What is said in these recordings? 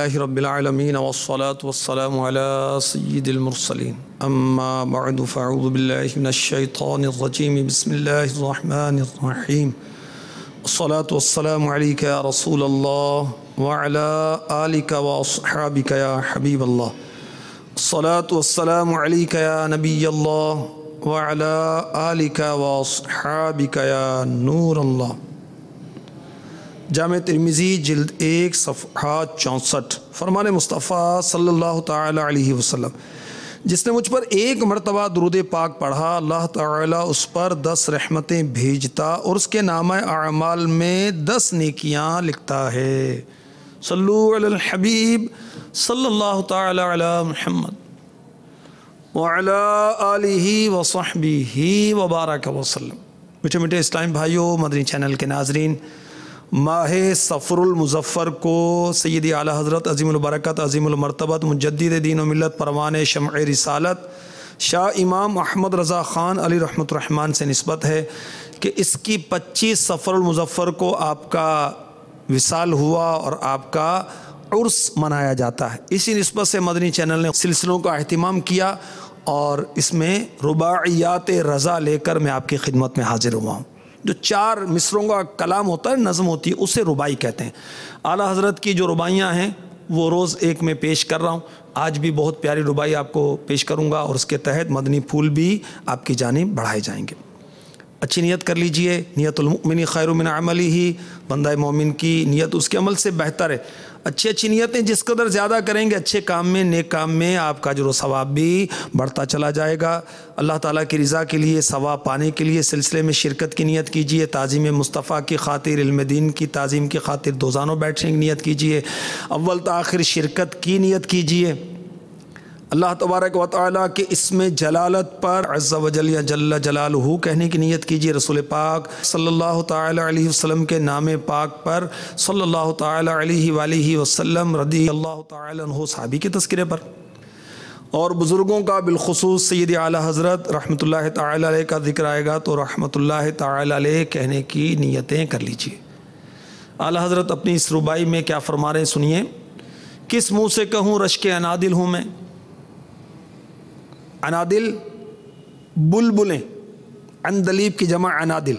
لله رب العالمين والصلاة والسلام على سيد المرسلين أما بعد فأعوذ بالله من الشيطان الرجيم بسم الله الرحمن الرحيم الصلاة والسلام عليك يا رسول الله وعلى آلك وأصحابك يا حبيب الله الصلاة والسلام عليك يا نبي الله وعلى آلك وأصحابك يا نور الله۔ جامع ترمذی جلد 1 صفحہ 64۔ فرمان مصطفیٰ صلی اللہ تعالی علیہ وسلم، جس نے مجھ پر ایک مرتبہ درود پاک پڑھا اللہ تعالیٰ اس پر 10 رحمتیں بھیجتا اور اس کے نامہ اعمال میں 10 نیکیاں لکھتا ہے۔ صلو علی الحبیب صلی اللہ تعالی علی محمد وعلی آلہ وصحبہ وبارک وسلم۔ میٹھے میٹھے اسلام بھائیوں، مدنی چینل کے ناظرین، ماہ صفر المظفر کو سیدی اعلیٰ حضرت عظیم البرکت عظیم المرتبت مجدد دین و ملت پروان شمع رسالت شاہ امام احمد رضا خان علی رحمۃ الرحمن سے نسبت ہے کہ اس کی 25 صفر المظفر کو آپ کا وصال ہوا اور آپ کا عرس منایا جاتا ہے۔ اسی نسبت سے مدنی چینل نے سلسلوں کا اہتمام کیا اور اس میں رباعیات رضا لے کر میں آپ کی خدمت میں حاضر ہوا ہوں۔ جو 4 مصروں کا کلام ہوتا ہے، نظم ہوتی ہے، اسے رباعی کہتے ہیں۔ اعلیٰ حضرت کی جو رباعیاں ہیں وہ روز ایک میں پیش کر رہا ہوں۔ آج بھی بہت پیاری رباعی آپ کو پیش کروں گا اور اس کے تحت مدنی پھول بھی آپ کی جانب بڑھائے جائیں گے۔ اچھی نیت کر لیجئے، نیت المؤمن خیر من عملہ، بندہ مومن کی نیت اس کے عمل سے بہتر ہے۔ اچھی نیتیں جس قدر زیادہ کریں گے اچھے کام میں، نیک کام میں، آپ کا اجر و ثواب بھی بڑھتا چلا جائے گا۔ اللہ تعالیٰ کی رضا کے لیے، ثواب پانے کے لیے سلسلے میں شرکت کی نیت کیجئے، تعظیم مصطفیٰ کی خاطر، علم دین کی تعظیم کی خاطر دوزانوں بیٹھنے کی نیت کیجئے، اول تا آخر شرکت کی نیت کیجئے۔ اللہ تبارک و تعالیٰ کے اسم جلالت پر عز و جل یا جل جلالہ کہنے کی نیت کیجیے، رسول پاک صلی اللہ تعالی علیہ وسلم کے نام پاک پر صلی اللہ تعالی علیہ وآلہ وسلم رضی اللہ تعالی عنہ صحابی کے تذکرے پر، اور بزرگوں کا بالخصوص سید اعلیٰ حضرت رحمۃ اللہ تعالی علیہ کا ذکر آئے گا تو رحمۃ اللہ تعالی علیہ کہنے کی نیتیں کر لیجیے۔ اعلیٰ حضرت اپنی اس رباعی میں کیا فرما رہے ہیں سنیے۔ کس منہ سے کہوں رشک انادل ہوں میں، انادل بلبلیں، اندلیب کی جمع انادل،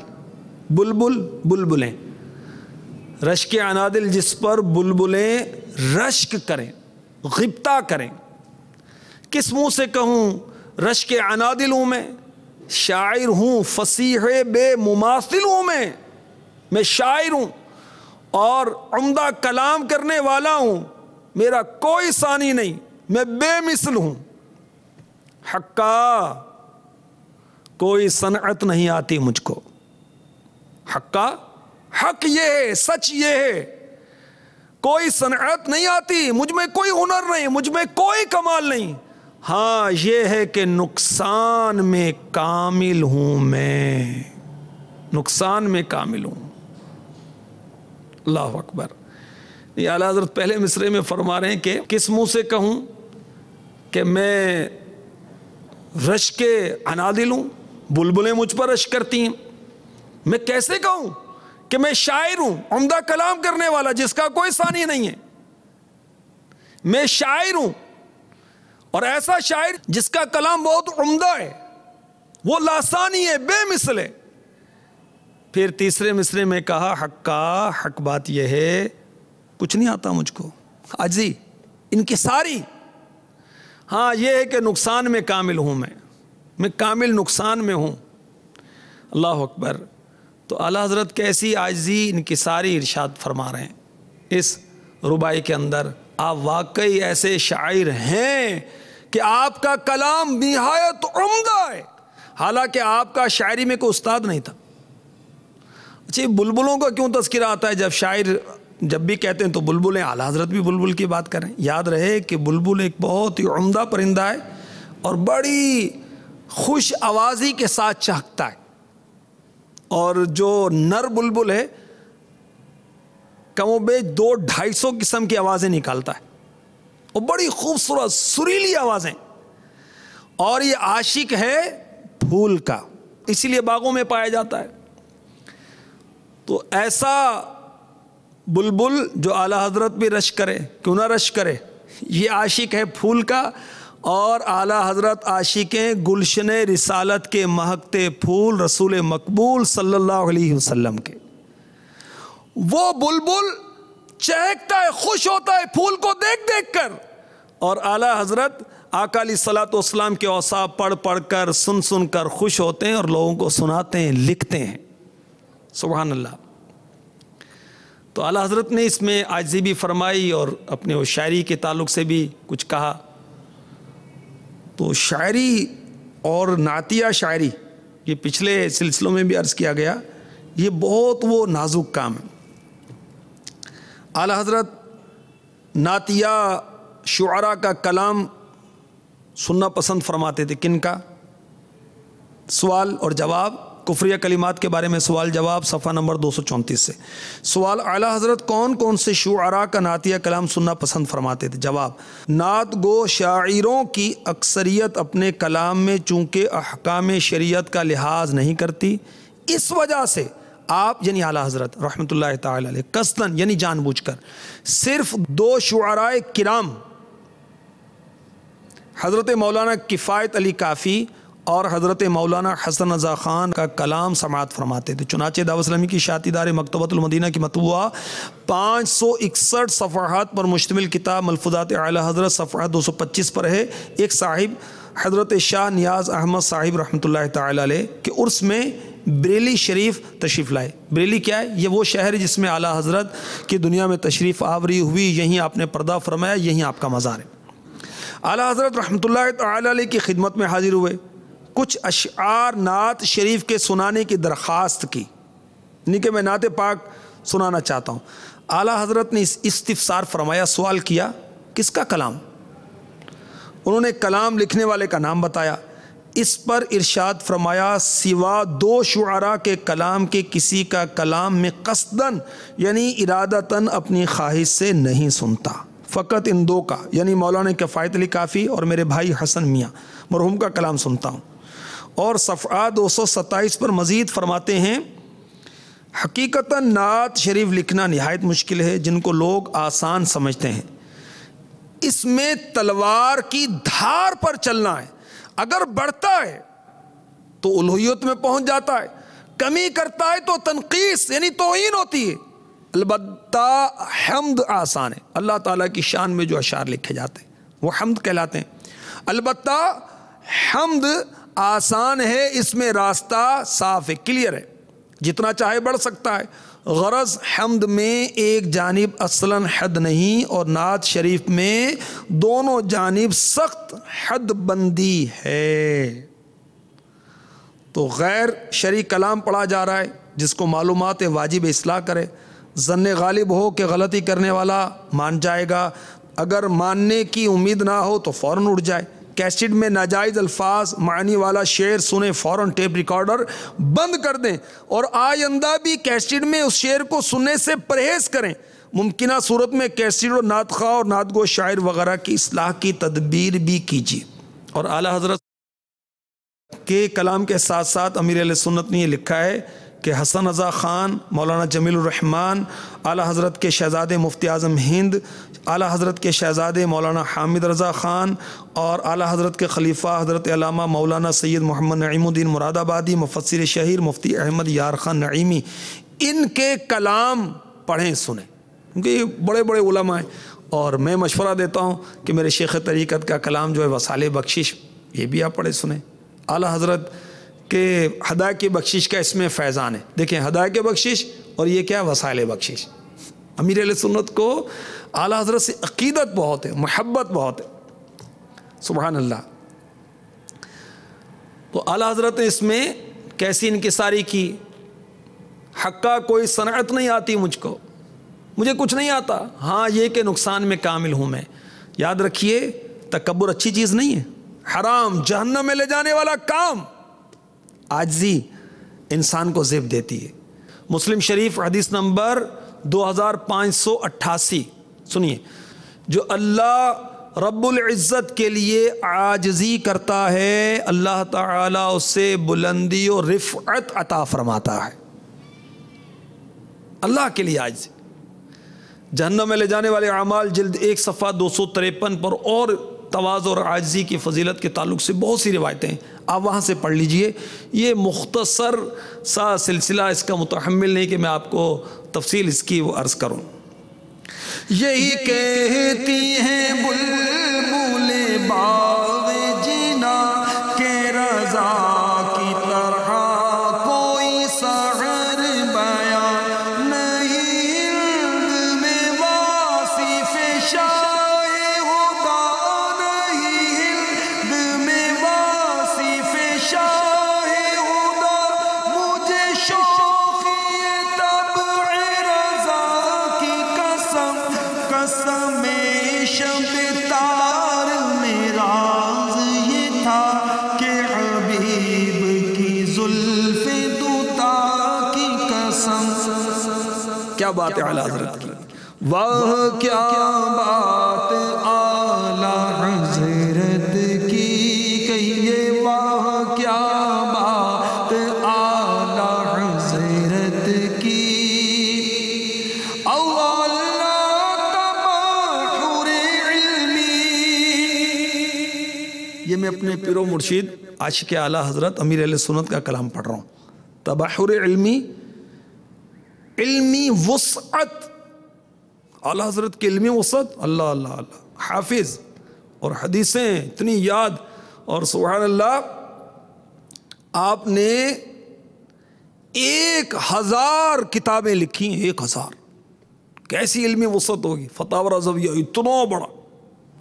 بلبل بلبلیں، رشک انادل جس پر بلبلیں رشک کریں، غبطہ کریں۔ کس منہ سے کہوں رشک انادل ہوں میں، شاعر ہوں فصیح بے مماثل ہوں میں شاعر ہوں اور عمدہ کلام کرنے والا ہوں، میرا کوئی ثانی نہیں، میں بے مثل ہوں۔ حقا کوئی صنعت نہیں آتی مجھ کو، حقا حق یہ ہے، سچ یہ ہے، کوئی صنعت نہیں آتی، مجھ میں کوئی ہنر نہیں، مجھ میں کوئی کمال نہیں، ہاں یہ ہے کہ نقصان میں کامل ہوں، میں نقصان میں کامل ہوں۔ اللہ اکبر۔ یہ اعلیٰ حضرت پہلے مصرعے میں فرما رہے ہیں کہ کس منہ سے کہوں کہ میں رشک انادل ہوں، بلبلیں مجھ پر رشک کرتی ہیں، میں کیسے کہوں کہ میں شاعر ہوں، عمدہ کلام کرنے والا جس کا کوئی ثانی نہیں ہے، میں شاعر ہوں اور ایسا شاعر جس کا کلام بہت عمدہ ہے، وہ لاسانی ہے، بے مثل ہے۔ پھر تیسرے مصرعے میں کہا حقا حق بات یہ ہے کچھ نہیں آتا مجھ کو، عاجزی انکساری، ہاں یہ ہے کہ نقصان میں کامل ہوں، میں کامل نقصان میں ہوں۔ اللہ اکبر۔ تو اعلیٰ حضرت کیسی عاجزی انکساری ارشاد فرما رہے ہیں اس رباعی کے اندر۔ آپ واقعی ایسے شاعر ہیں کہ آپ کا کلام نہایت عمدہ ہے، حالانکہ آپ کا شاعری میں کوئی استاد نہیں تھا۔ اچھا، بلبلوں کا کیوں تذکرہ آتا ہے جب شاعر جب بھی کہتے ہیں تو بلبلیں؟ اعلیٰ حضرت بھی بلبل کی بات کریں۔ یاد رہے کہ بلبل ایک بہت ہی عمدہ پرندہ ہے اور بڑی خوش آوازی کے ساتھ چہکتا ہے، اور جو نر بلبل ہے کم و بیش 200-250 قسم کی آوازیں نکالتا ہے اور بڑی خوبصورت سریلی آوازیں، اور یہ عاشق ہے پھول کا، اسی لیے باغوں میں پایا جاتا ہے۔ تو ایسا بلبل جو اعلیٰ حضرت بھی رشک کرے، کیوں نہ رشک کرے، یہ عاشق ہے پھول کا، اور اعلیٰ حضرت عاشق ہیں گلشن رسالت کے مہکتے پھول رسول مقبول صلی اللہ علیہ وسلم کے۔ وہ بلبل چہکتا ہے، خوش ہوتا ہے پھول کو دیکھ دیکھ کر، اور اعلیٰ حضرت آقا علیہ الصلوۃ والسلام کے اوصاف پڑھ پڑھ کر سن سن کر خوش ہوتے ہیں اور لوگوں کو سناتے ہیں، لکھتے ہیں۔ سبحان اللہ۔ تو اعلیٰ حضرت نے اس میں عاجزی بھی فرمائی اور اپنے وہ شاعری کے تعلق سے بھی کچھ کہا۔ تو شاعری اور نعتیہ شاعری، یہ پچھلے سلسلوں میں بھی عرض کیا گیا، یہ بہت وہ نازک کام ہے۔ اعلیٰ حضرت نعتیہ شعراء کا کلام سننا پسند فرماتے تھے۔ کن کا؟ سوال اور جواب، کفریہ کلمات کے بارے میں سوال جواب، صفحہ نمبر 234 سے۔ سوال: اعلیٰ حضرت کون کون سے شعراء کا نعتیہ کلام سننا پسند فرماتے تھے؟ جواب: نعت گو شاعروں کی اکثریت اپنے کلام میں چونکہ احکام شریعت کا لحاظ نہیں کرتی، اس وجہ سے آپ یعنی اعلیٰ حضرت رحمۃ اللہ تعالی علیہ قصداً یعنی جان بوجھ کر صرف 2 شعراء کرام حضرت مولانا کفایت علی کافی اور حضرت مولانا حسن رضا خان کا کلام سماعت فرماتے تھے۔ چنانچہ دعوت اسلامی کی اشاعتی ادارے مکتبۃ المدینہ کی مطبوعہ 561 صفحات پر مشتمل کتاب ملفوظات اعلیٰ حضرت صفحہ 225 پر ہے۔ ایک صاحب حضرت شاہ نیاز احمد صاحب رحمۃ اللہ تعالی علیہ کے عرس میں بریلی شریف تشریف لائے۔ بریلی کیا ہے؟ یہ وہ شہر جس میں اعلیٰ حضرت کی دنیا میں تشریف آوری ہوئی، یہیں آپ نے پردہ فرمایا، یہیں آپ کا مزار ہے۔ اعلیٰ حضرت رحمۃ اللہ تعالی علیہ کی خدمت میں حاضر ہوئے، کچھ اشعار نعت شریف کے سنانے کی درخواست کی، یعنی کہ میں نعت پاک سنانا چاہتا ہوں۔ اعلیٰ حضرت نے استفسار فرمایا، سوال کیا، کس کا کلام؟ انہوں نے کلام لکھنے والے کا نام بتایا۔ اس پر ارشاد فرمایا، سوا 2 شعراء کے کلام کے کسی کا کلام میں قصداً یعنی ارادتاً اپنی خواہش سے نہیں سنتا، فقط ان 2 کا یعنی مولانا کفایت علی کافی اور میرے بھائی حسن میاں مرحوم کا کلام سنتا ہوں۔ اور صفحہ 227 پر مزید فرماتے ہیں، حقیقتاً نعت شریف لکھنا نہایت مشکل ہے، جن کو لوگ آسان سمجھتے ہیں۔ اس میں تلوار کی دھار پر چلنا ہے، اگر بڑھتا ہے تو الوہیت میں پہنچ جاتا ہے، کمی کرتا ہے تو تنقیص یعنی توہین ہوتی ہے۔ البتہ حمد آسان ہے، اللہ تعالیٰ کی شان میں جو اشعار لکھے جاتے ہیں وہ حمد کہلاتے ہیں۔ البتہ حمد آسان ہے، اس میں راستہ صاف ہے، کلیئر ہے، جتنا چاہے بڑھ سکتا ہے۔ غرض حمد میں ایک جانب اصلاً حد نہیں، اور نعت شریف میں دونوں جانب سخت حد بندی ہے۔ تو غیر شرعی کلام پڑھا جا رہا ہے، جس کو معلومات واجب اصلاح کرے، ظن غالب ہو کہ غلطی کرنے والا مان جائے گا، اگر ماننے کی امید نہ ہو تو فوراً اٹھ جائے۔ کیسٹ میں ناجائز الفاظ معنی والا شعر سنیں، فوراً ٹیپ ریکارڈر بند کر دیں، اور آئندہ بھی کیسٹ میں اس شعر کو سننے سے پرہیز کریں۔ ممکنہ صورت میں کیسٹ اور نعت خواہ اور نعت گو شاعر وغیرہ کی اصلاح کی تدبیر بھی کیجیے۔ اور اعلیٰ حضرت کے کلام کے ساتھ ساتھ امیر اہل سنت نے یہ لکھا ہے کہ حسن رضا خان، مولانا جمیل الرحمن، اعلیٰ حضرت کے شہزادے مفتی اعظم ہند، اعلیٰ حضرت کے شہزادے مولانا حامد رضا خان، اور اعلیٰ حضرت کے خلیفہ حضرت علامہ مولانا سید محمد نعیم الدین مراد آبادی، مفسر شہیر مفتی احمد یار خان نعیمی، ان کے کلام پڑھیں سنیں، کیونکہ یہ بڑے بڑے علماء ہیں۔ اور میں مشورہ دیتا ہوں کہ میرے شیخ طریقت کا کلام جو ہے وسائل بخشش، یہ بھی آپ پڑھیں سنیں۔ اعلیٰ حضرت کہ ہدایت کی بخشش کا اس میں فیضان ہے۔ دیکھیں، ہدایت کی بخشش اور یہ کیا ہے؟ وسائل بخشش۔ امیر اہل سنت کو اعلیٰ حضرت سے عقیدت بہت ہے، محبت بہت ہے، سبحان اللہ۔ تو اعلیٰ حضرت نے اس میں کیسی انکساری کی، حق کا کوئی صنعت نہیں آتی مجھ کو، مجھے کچھ نہیں آتا، ہاں یہ کہ نقصان میں کامل ہوں میں۔ یاد رکھیے، تکبر اچھی چیز نہیں ہے، حرام جہنم میں لے جانے والا کام۔ عاجزی انسان کو زیب دیتی ہے۔ مسلم شریف حدیث نمبر 2588 سنیے، جو اللہ رب العزت کے لیے عاجزی کرتا ہے، اللہ تعالیٰ اسے بلندی و رفعت عطا فرماتا ہے۔ اللہ کے لیے عاجزی، جہنم میں لے جانے والے اعمال جلد 1 صفحہ 253 پر اور تواضع اور عاجزی کی فضیلت کے تعلق سے بہت سی روایتیں ہیں، آپ وہاں سے پڑھ لیجئے. یہ مختصر سا سلسلہ اس کا متحمل نہیں کہ میں آپ کو تفصیل اس کی وہ عرض کروں. یہی کہتی ہیں بلبل باغ جنا کہ رضا کی طرح کوئی سحر بیان نہیں، ہند میں واصف شاہ خدا نہیں، ہند میں واصف شاہ خدا، مجھے شوقی طبع رضا کی قسم، قسم شب تار میں راز یہ تھا کہ حبیب کی زلف دوتا کی قسم. کیا بات ہے اعلیٰ حضرت کی، واہ کیا بات اعلیٰ حضرت کی، کہیے واہ کیا بات اعلیٰ حضرت کی. یہ میں اپنے پیر و مرشید عاشق اعلیٰ حضرت امیر اہل سنت کا کلام پڑھ رہا ہوں. تبحر علمی، علمی وسعت، اعلیٰ حضرت کی علمی وسعت، اللہ اللہ اللہ، حافظ اور حدیثیں اتنی یاد، اور سبحان اللہ آپ نے 1000 کتابیں لکھی ہیں. 1000 کیسی علمی وسعت ہوگی. فتاوی رضویہ اتنا بڑا،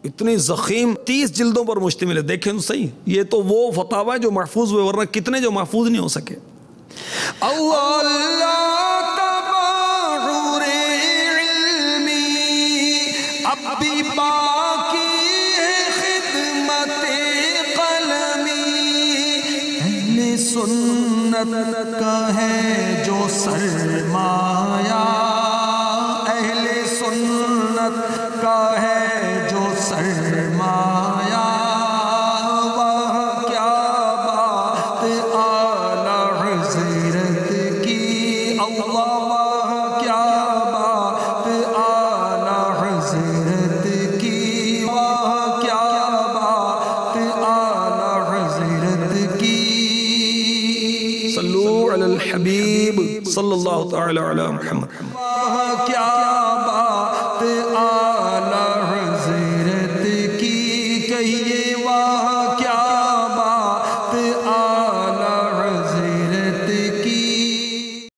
اتنی ضخیم، 30 جلدوں پر مشتمل ہے. دیکھیں تو صحیح، یہ تو وہ فتاوی جو محفوظ ہوئے، ورنہ کتنے جو محفوظ نہیں ہو سکے. اللہ تبحر علمی اب بھی باقی ہے خدمت قلمی، اہل سنت کا ہے جو سرمایہ، اہل سنت کا ہے جو سرمایہ. واہ کیا بات اعلیٰ حضرت کی، اللہ واہ کیا بات اعلیٰ حضرت کی، واہ کیا بات اعلیٰ حضرت کی. صلو علی الحبیب صلی اللہ تعالی علی محمد. واہ کیا بات اعلیٰ حضرت کی، کہیے واہ